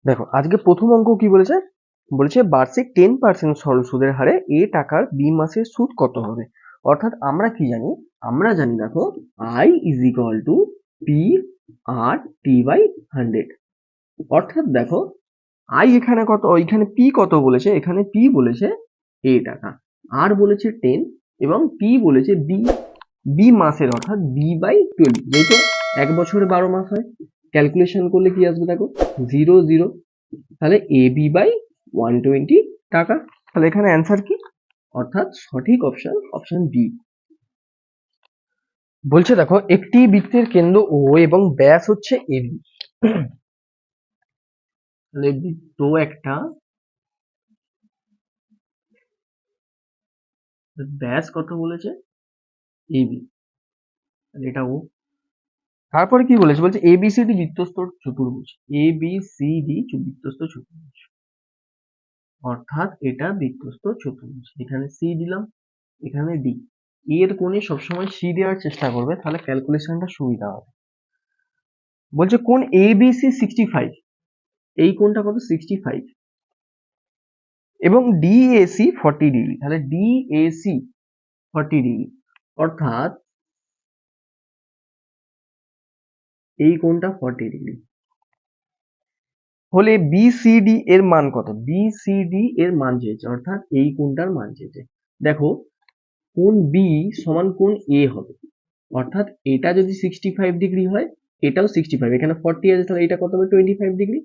দেখো আজকে প্রথম অঙ্ক কি বলেছে, বলেছে বার্ষিক 10% সরল সুদের হারে এ টাকার বি মাসের সুদ কত হবে। অর্থাৎ আমরা কি জানি, আমরা জানি দেখো I is equal to P R T by 100। অর্থাৎ দেখো আই এখানে কত, এখানে পি কত বলেছে, এখানে পি বলেছে এ টাকা, আর বলেছে 10 এবং পি বলেছে বি, বি মাসের অর্থাৎ বি বাই 12, যেহেতু এক বছরে 12 মাস হয়, ক্যালকুলেশন করলে কি আসবে দেখো 0 0, তাহলে এ বি বাই 120 টাকা। তাহলে এখানে অ্যান্সার কি, অর্থাৎ সঠিক অপশন অপশন বি। বলছে দেখো একটি বৃত্তের কেন্দ্র ও এবং ব্যাস হচ্ছে এবি। তাহলে বৃত্ত একটা, ব্যাস কত বলেছে এবি, এটা ও। তারপরে কি বলেছে, বলছে এবিসিডি বৃত্তস্থ চতুর্ভুজ, এবিসিডি বৃত্তস্থ চতুর্ভুজ, অর্থাৎ এটা বৃত্তস্থ চতুর্ভুজ। এখানে সি দিলাম, এখানে ডি, এর কোণে সবসময় সি দেওয়ার চেষ্টা করবে, তাহলে ক্যালকুলেশনটা সুবিধা হবে। বলছে কোণ এবিসি 65, এই কোণটা কত 65, এবং ডিএসি 40 ডিগ্রি, তাহলে ডিএসি 40 ডিগ্রি, অর্থাৎ এই কোণটা 40 ডিগ্রি হলে বিসিডি এর মান কত, বিসিডি এর মান চেয়েছে, অর্থাৎ এই কোণটার মান চেয়েছে। দেখো কোণ বি সমান কোণ এ হবে, অর্থাৎ এটা যদি 65 ডিগ্রি হয়, এটাও 65, এখানে 40 আছে, তাহলে এটা কত হবে 25 ডিগ্রি,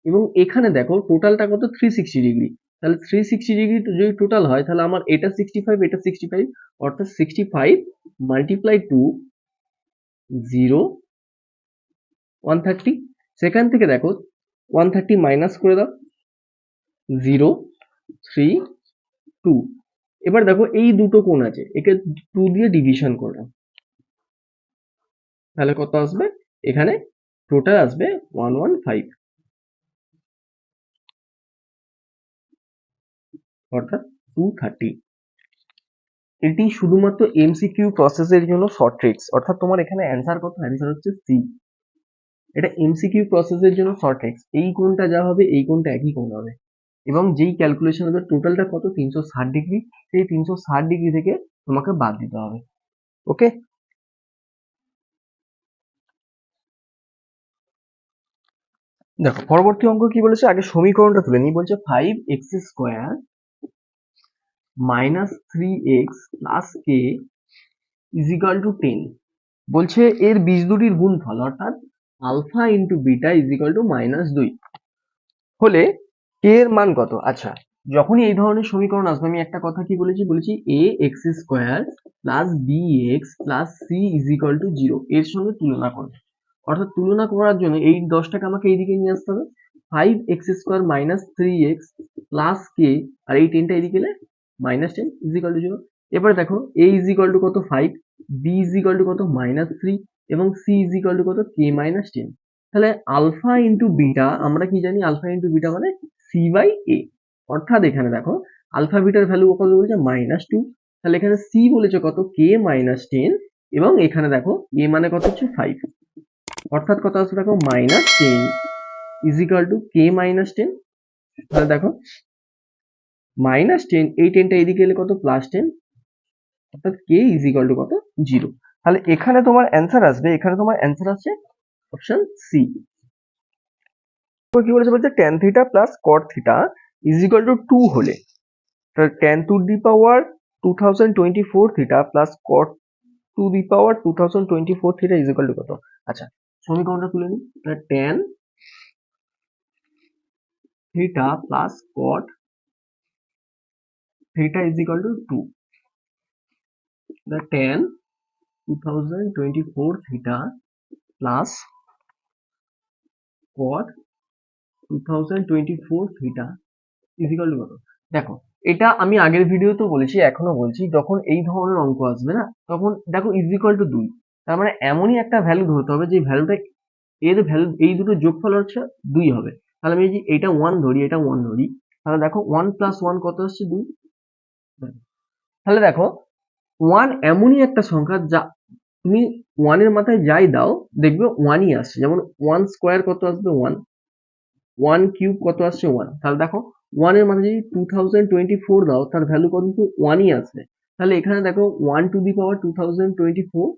এবং এখানে দেখো টোটালটা কত 360 ডিগ্রি, তাহলে 360 ডিগ্রি যদি টোটাল হয়, তাহলে আমার এটা 65 এটা 65, অর্থাৎ 65 মাল্টিপ্লাই টু 0 130, সেখান থেকে দেখো 130 মাইনাস করে দাও 0 3 2, এবার দেখো এই দুটো কোণ আছে, একে 2 দিয়ে ডিভিশন করে দাও, তাহলে কত আসবে, এখানে টোটাল আসবে 115, অর্থাৎ 230। এটি শুধুমাত্র এমসিকিউ প্রসেসের জন্য শর্ট ট্রিক্স, অর্থাৎ তোমার এখানে অ্যান্সার কত, অ্যান্সার হচ্ছে সি। এটা এমসিকিউ প্রসেসের জন্য শর্ট ট্রিক্স, এই কোণটা যা হবে এই কোণটা একই কোণ হবে, এবং যেই ক্যালকুলেশন হবে টোটালটা কত 360 ডিগ্রি, সেই 360 ডিগ্রি থেকে তোমাকে বাদ দিতে হবে। ওকে, দেখো পরবর্তী অঙ্ক কি বলেছে, আগে সমীকরণটা তুলে নিই। বলছে 5x square minus 3x plus K is equal to 10। বলছে এর বীজ দুটির গুণফল, অর্থাৎ alpha into beta is equal to -2 হলে কে এর মান কত। আচ্ছা, যখনই এই ধরনের সমীকরণ আসবে, আমি একটা কথা কি বলেছি, বলেছি A X square plus B X plus C is equal to 0 এর সঙ্গে তুলনা করবে। অর্থাৎ তুলনা করার জন্য এই 10টাকে আমাকে এইদিকে নিয়ে আসতে হবে, 5x square minus 3x plus কে, আর এই 10টা এদিকে এলে -10 ইজ ইকাল টু 0। এবার দেখো a ইজ ইকাল টু কত 5, b ইজ ইকাল টু কত -3, এবং c ইজ ইকাল টু কত k -10। তাহলে আলফা ইন্টু বিটা, আমরা কি জানি আলফা ইন্টু বিটা মানে সি বাই এ, অর্থাৎ এখানে দেখো আলফা বিটার ভ্যালু কত বলেছে -2, তাহলে এখানে সি বলেছে কত কে -10, এবং এখানে দেখো এ মানে কত হচ্ছে 5, অর্থাৎ কত আসবে দেখো -10 ইজ ইকাল টু কে -10। তাহলে দেখো -10, এই 10টা এদিকে এলে কত +10, অর্থাৎ কে ইজ ইকাল টু কত 0। তাহলে এখানে তোমার অ্যান্সার আসবে, এখানে তোমার অ্যান্সার আসছে অপশন সি। কি বলেছে, বলছে tan theta plus cot theta is equal to 2 হলে, তাহলে tan two the power 2024 theta plus cot two the power 2024 theta is equal two কত। আচ্ছা, সমীকরণটা তুলে নিই, তাহলে tan theta plus cot theta is equal to 2, the tan 2024 theta plus cot 2024 theta is equal to কত। দেখো এটা আমি আগের ভিডিওতেও বলেছি, এখনো বলছি, যখন এই ধরনের অঙ্ক আসবে না, তখন দেখো ইজ ইকুয়াল টু 2, তার মানে এমনই একটা ভ্যালু ধরতে হবে যে ভ্যালুটা, এর ভ্যালু এই দুটো যোগফল হচ্ছে 2 হবে। তাহলে আমি যদি এটা 1 ধরি, এটা 1 ধরি, তাহলে দেখো 1 প্লাস 1 কত আসছে 2। তাহলে দেখো 1 এমনই একটা সংখ্যা যা তুমি 1 এর মাথায় যাই দাও দেখবে 1ই আসছে, যেমন 1 স্কোয়ার কত আসবে 1, ওয়ান কিউব কত আসছে ওয়ান, তাহলে দেখো ওয়ানের মানে যদি 2024 দাও তার ভ্যালু কিন্তু ওয়ানই আসবে। তাহলে এখানে দেখো one to the power 2024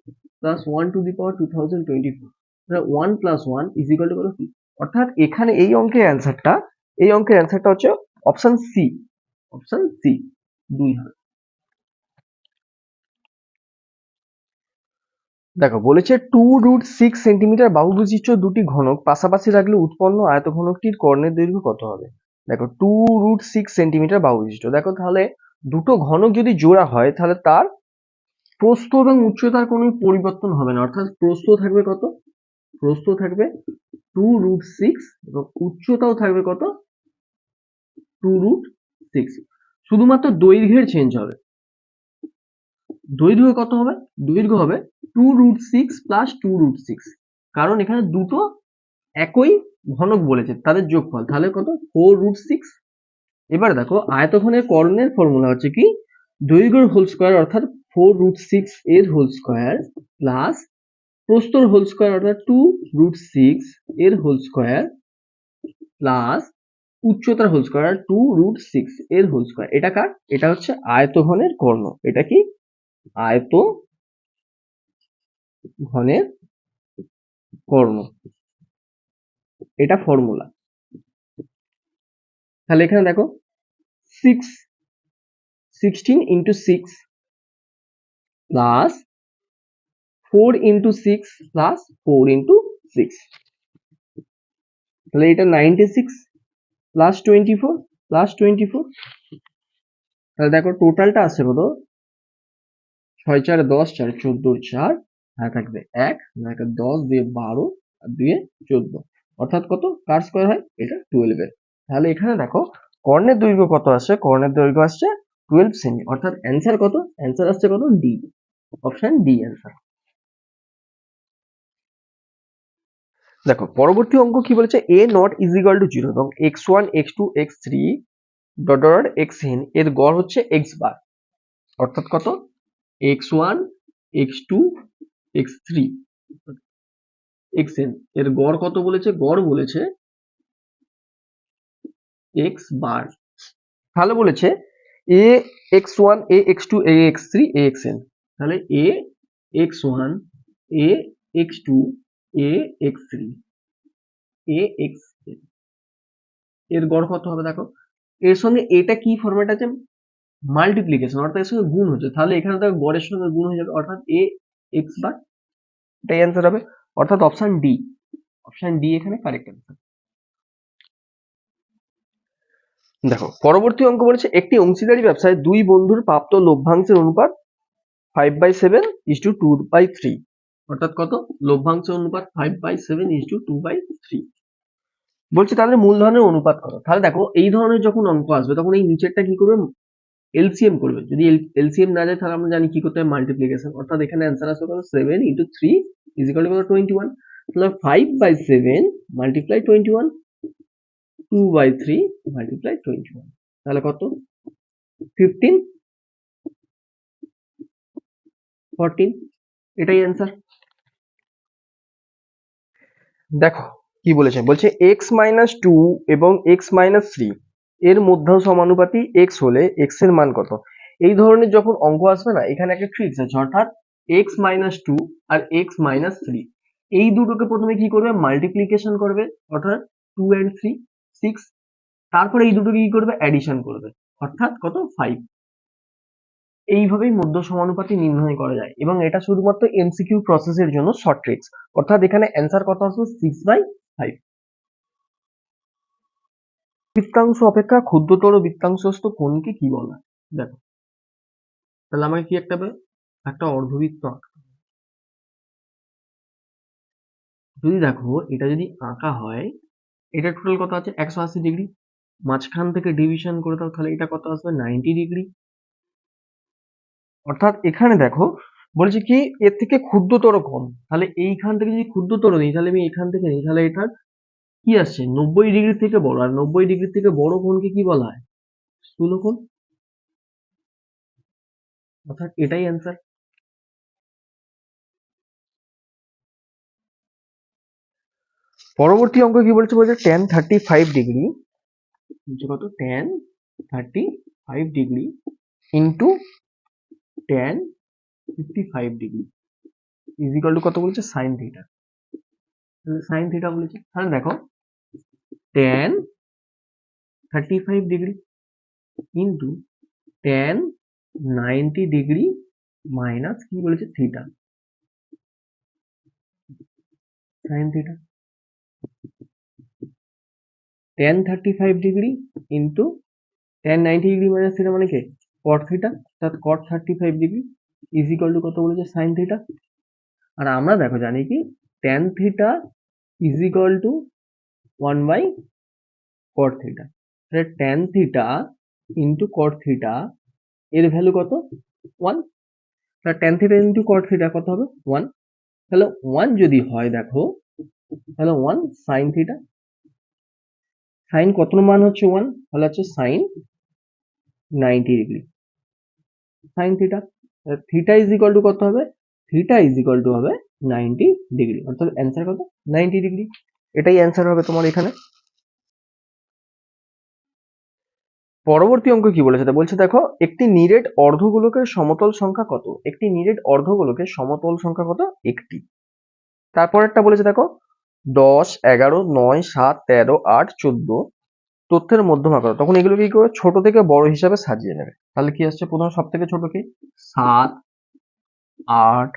plus one to the power 2024, one plus one is equal to two. অর্থাৎ এখানে এই অঙ্কের অ্যান্সারটা হচ্ছে অপশন সি, অপশন সি 2 হবে। দেখো বলেছে 2√6 সেন্টিমিটার বাহু বিশিষ্ট দুটি ঘনক পাশাপাশি রাখলে উৎপন্ন আয়তঘনকটির কর্ণের দৈর্ঘ্য কত হবে। দেখো 2√6 সেন্টিমিটার বাহু বিশিষ্ট, দেখো তাহলে দুটো ঘনক যদি জোড়া হয় তাহলে তার প্রস্থ এবং উচ্চতার কোনো পরিবর্তন হবে না। অর্থাৎ প্রস্থ থাকবে কত, প্রস্থ থাকবে 2√6 এবং উচ্চতাও থাকবে কত 2√6, শুধুমাত্র দৈর্ঘ্যের চেঞ্জ হবে। দৈর্ঘ্য কত হবে, দৈর্ঘ্য হবে 2√6 প্লাস 2√6, কারণ এখানে দুটো একই ঘনক বলেছে তাদের যোগফল, তাহলে কত 4√6। এবার দেখো আয়তঘনের কর্ণের ফর্মুলা হচ্ছে কি দৈর্ঘ্যের হোল স্কয়ার অর্থাৎ 4√6 এর হোল স্কয়ার প্লাস প্রস্থর হোল স্কয়ার অর্থাৎ 2√6 এর হোল স্কয়ার প্লাস উচ্চতার হোল স্কয়ার 2√6 এর হোল স্কয়ার। এটা কার, এটা হচ্ছে আয়তঘনের কর্ণ। এটা কি আয়তঘনের কর্ণ, এটা ফর্মুলা। তাহলে এখানে দেখো 16 into 6 plus 4 into 6 plus 4 into 6, তাহলে এটা 96 plus 24 plus 24, তাহলে দেখো টোটালটা আসছে কত 6 4 10 4 14 4, আর থাকবে 1 10 দিয়ে 12 আর 2 14, অর্থাৎ কত কার স্কয়ার হয় এটা 12 এর। তাহলে এখানে দেখো কর্ণের দৈর্ঘ্য কত আসছে, কর্ণের দৈর্ঘ্য আসছে 12 সেমি, অর্থাৎ অ্যান্সার কত, অ্যান্সার আসছে কত ডি, অপশন ডি অ্যান্সার। দেখো পরবর্তী অঙ্ক কি বলেছে এ নট ইজ ইকুয়াল টু 0 এবং x1 x2 x3 dot dot xn এর গড় হচ্ছে x বার, অর্থাৎ কত x1 x2 x3 xn এর গড় কত বলেছে, গড় বলেছে x বার। তাহলে বলেছে a x1 a x2 a x3 a xn, তাহলে a x1 a x2 a x3 a xn এর গড় কত হবে। দেখো এর সঙ্গে এটা কি ফরম্যাট আছে, মাল্টিপ্লিকেশন, অর্থাৎ এর সঙ্গে গুণ হচ্ছে, তাহলে এখানে দেখো গড়ের সঙ্গে গুণ হয়ে যাবে, অর্থাৎ এ এক্স বার, এটাই অ্যান্সার হবে, অর্থাৎ অপশন ডি, অপশন ডি এখানে কারেক্ট অ্যান্সার। দেখো পরবর্তী অঙ্ক বলেছে একটি অংশীদারি ব্যবসায় দুই বন্ধুর প্রাপ্ত লভ্যাংশের অনুপাত 5/7:2/3, অর্থাৎ কত লভ্যাংশের অনুপাত 5/7:2/3, বলছে তাদের মূলধনের অনুপাত কত। তাহলে দেখো এই ধরনের যখন অঙ্ক আসবে তখন এই নিচেরটা কি করবে এলসিএম করবে, যদি এলসিএম না যায় তাহলে আমরা জানি কি করতে হবে মাল্টিপ্লিকেশন, অর্থাৎ এখানে অ্যান্সার আসবে কত 7 × 3 ইজ ইকুয়াল টু 21, তাহলে 5/7 মাল্টিপ্লাই 21 2/3 মাল্টিপ্লাই 21, তাহলে কত 15 14, এটাই অ্যান্সার। দেখো কি বলেছে, বলছে x-2 এবং x-3 এর মধ্যাংশ সমানুপাতি x হলে x এর মান কত। এই ধরনের যখন অঙ্ক আসবে না এখানে একটা ট্রিক্স আছে, অর্থাৎ x-2 আর x-3 এই দুটোকে প্রথমে কি করবে মাল্টিপ্লিকেশন করবে, অর্থাৎ 2 and 3 6, তারপরে এই দুটোকে কি করবে অ্যাডিশন করবে, অর্থাৎ কত 5। এইভাবেই মধ্য সমানুপাতি নির্ণয় করা যায় এবং এটা শুধুমাত্র এমসিকিউ প্রসেসের জন্য শর্ট ট্রিক্স, অর্থাৎ এখানে অ্যান্সার কত আসবে 6/5। বৃত্তাংশ অপেক্ষা ক্ষুদ্রতর বৃত্তাংশস্থ কোণকে কি বলা হয়। দেখো তাহলে আমাকে কি একটা একটা অর্ধবৃত্ত আঁকতে হবে। যদি দেখো এটা যদি আঁকা হয় এটা টোটাল কত আছে 180 ডিগ্রি, মাঝখান থেকে ডিভিশন করে দাও তাহলে এটা কত আসবে 90 ডিগ্রি, অর্থাৎ এখানে দেখো বলছে কি এর থেকে ক্ষুদ্রতর কোণ, তাহলে এইখান থেকে যদি ক্ষুদ্রতর নিই তাহলে আমি এখান থেকে নিই তাহলে এটা কি আসছে 90 ডিগ্রি থেকে বড়, আর 90 ডিগ্রি থেকে বড় কোণকে কি বলা হয় স্থূলকোণ, অর্থাৎ এটাই অ্যান্সার। পরবর্তী অঙ্ক কি বলছে, বলছে tan 35 ডিগ্রি কত, tan 35 degree into tan 55 degree is equal to কত বলছে, সাইন থিটা। সাইন থিটা বলেছে, তাহলে দেখো tan 35 degree into tan 90 degree minus কি বলেছে theta, sine theta. tan 35 degree into tan 90 degree minus theta মানে কি, cot থিটা, অর্থাৎ cot 35 degree is equal to কত বলেছে, সাইন থিটা। আর আমরা দেখো জানি কি tan theta is equal to 1 by cot theta. তাহলে tan theta into cot theta এর ভ্যালু কত, 1। তাহলে tan theta into cot theta কত হবে, 1। তাহলে 1 যদি হয় দেখো, তাহলে 1 সাইন থিটা, সাইন কত মান হচ্ছে 1, তাহলে হচ্ছে sine 90 degree sine theta. Theta is equal to কত হবে, থিটা ইজ ইকুয়াল টু হবে 90 ডিগ্রি, অর্থাৎ অ্যান্সার কত, 90 ডিগ্রি। এটাই অ্যান্সার হবে তোমার এখানে। পরবর্তী অঙ্ক কি বলেছে, বলছে দেখো একটি নিরেট অর্ধগোলকের সমতল সংখ্যা কত, একটি নিরেট অর্ধগোলকের সমতল সংখ্যা কত, একটি। তারপরেরটা বলেছে দেখো 10, 11, 9, 7, 13, 8, 14 তথ্যের মধ্যমা কত। তখন এগুলো কি করে, ছোট থেকে বড় হিসাবে সাজিয়ে নেবে। তাহলে কি আসছে, প্রথম সব থেকে ছোট কি, 7, 8,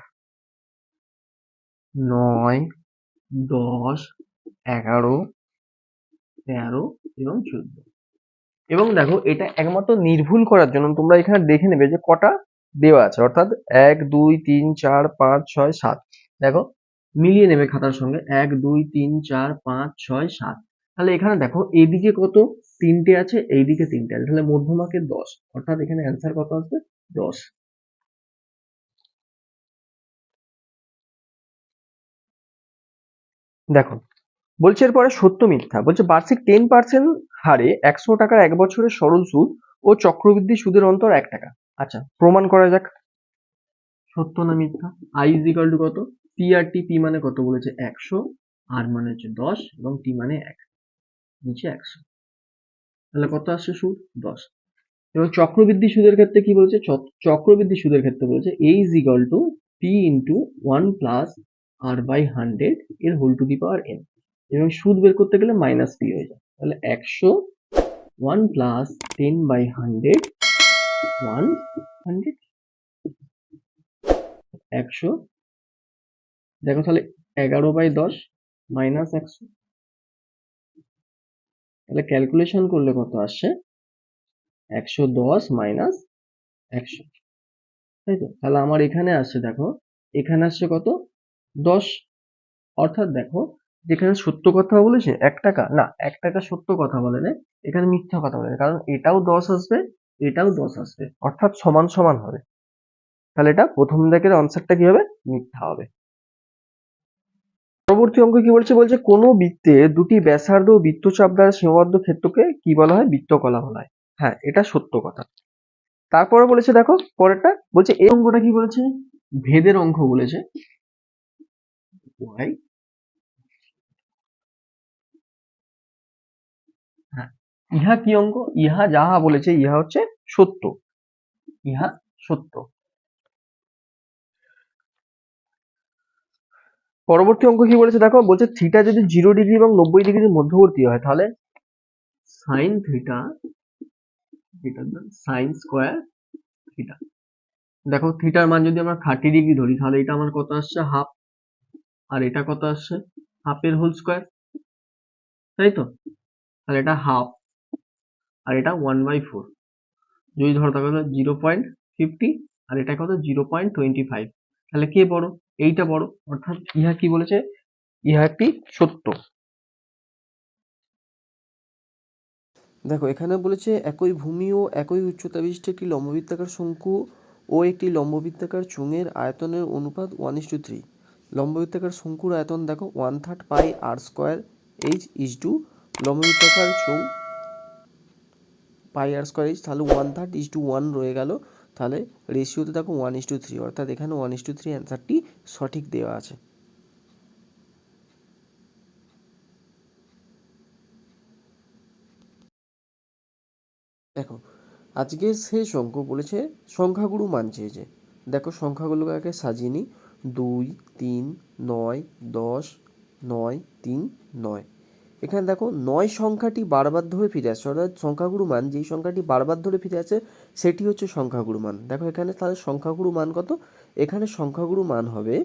9, 10, 11, 13 এবং 14। এবং দেখো এটা একমাত্র নির্ভুল করার জন্য তোমরা এখানে দেখে নেবে যে কটা দেওয়া আছে, অর্থাৎ 1, 2, 3, 4, 5, 6, 7। দেখো মিলিয়ে নেবে খাতার সঙ্গে, 1, 2, 3, 4, 5, 6, 7। তাহলে এখানে দেখো এইদিকে কত, 3টে আছে, এইদিকে 3টে আছে, তাহলে মধ্যমাকে 10, অর্থাৎ এখানে অ্যান্সার কত আসবে, 10। দেখো বলছে এরপরে সত্য মিথ্যা, বলছে বার্ষিক 10% হারে 100 টাকার 1 বছরের সরল সুদ ও চক্রবৃদ্ধি সুদের অন্তর 1 টাকা। আচ্ছা প্রমাণ করা যাক, সত্য না মিথ্যা। আই ইজ ইকাল টু কত, পি আর টি, পি মানে কত বলেছে 100, আর মানে হচ্ছে 10 এবং টি মানে 1, নিচে 100, তাহলে কত আসছে সুদ, 10। এবং চক্রবৃদ্ধি সুদের ক্ষেত্রে কি বলেছে, চক্রবৃদ্ধি সুদের ক্ষেত্রে বলেছে A is equal to P into 1 plus R by 100 এর whole to the power N, এবং সুদ বের করতে গেলে মাইনাস পি হয়ে যায়। তাহলে 100 1 প্লাস 10 বাই 100 100 100, দেখো তাহলে 11/10 মাইনাস 100, তাহলে ক্যালকুলেশন করলে কত আসছে, 110 মাইনাস 100, তাই তো। তাহলে আমার এখানে আসছে দেখো, এখানে আসছে কত, 10। অর্থাৎ দেখো যেখানে সত্য কথা বলেছে 1 টাকা, না 1 টাকা সত্য কথা বলে না, এখানে মিথ্যা কথা বলে, কারণ এটাও 10 আসবে, এটাও 10 আসবে, অর্থাৎ সমান সমান হবে। তাহলে এটা প্রথম দিকের আনসারটা কি হবে, মিথ্যা হবে। পরবর্তী অঙ্ক কি বলছে, বলছে কোনো বৃত্তে দুটি ব্যাসার্ধ ও বৃত্তচাপ দ্বারা সীমাবদ্ধ ক্ষেত্রকে কি বলা হয়, বৃত্তকলা বলা হয়। হ্যাঁ এটা সত্য কথা। তারপরে বলেছে দেখো পরেরটা, বলছে এই অঙ্কটা কি বলেছে, ভেদের অঙ্ক বলেছে। y, হ্যাঁ ইহা কি অঙ্ক, ইহা যাহা বলেছে ইহা হচ্ছে সত্য, ইহা সত্য। পরবর্তী অঙ্ক কি বলেছে দেখো, বলছে থিটা যদি 0 ডিগ্রি এবং 90 ডিগ্রির মধ্যবর্তী হয় তাহলে sine theta sine square theta. দেখো থিটার মান যদি আমরা 30 ডিগ্রি ধরি তাহলে এটা আমার কত আসছে, হাফ, আর এটা কত আসছে, হাফের হোল স্কোয়ার, তাই তো। তাহলে এটা হাফ আর এটা 1/4, যদি ধরো তাহলে 0.50, আর এটা কত 0.25, তাহলে কে বড়, এইটা বড়, অর্থাৎ ইহা কি বলেছে, ইহা একটি সত্য। দেখো এখানে বলেছে একই ভূমি ও একই উচ্চতা বিশিষ্ট একটি লম্ববৃত্তাকার শঙ্কু ও একটি লম্ববৃত্তাকার চোঙের আয়তনের অনুপাত 1:3। লম্ববৃত্তাকার শঙ্কুর আয়তন দেখো 1/3 পাই আর স্কোয়ার এইচ ইজ টু লম্ববৃত্তাকার চোঙ পাই আর স্কোয়ার এইচ, তাহলে 1/3 ইজ টু 1 রয়ে গেল, তাহলে রেশিওতে দেখো 1:3, অর্থাৎ এখানে 1:3 অ্যান্সারটি সঠিক দেওয়া আছে। দেখো আজকের শেষ অঙ্ক বলেছে সংখ্যাগুরু মান চেয়েছে। দেখো সংখ্যাগুলোকে আগে সাজিয়ে নিই। 2, 3, 9, 10, 9, 3, 9। এখানে দেখো 9 সংখ্যাটি বারবার ধরে ফিরে আসছে, অর্থাৎ সংখ্যাগুরু মান যেই সংখ্যাটি বারবার ধরে ফিরে আসে সেটি হচ্ছে সংখ্যাগুরু মান। দেখো এখানে তাহলে সংখ্যাগুরু মান কত? এখানে সংখ্যাগুরু মান হবে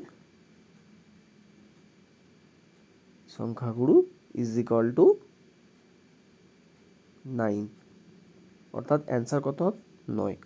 সংখ্যাগুরু ইজ ইকুয়াল টু 9, অর্থাৎ অ্যান্সার কত হবে? 9।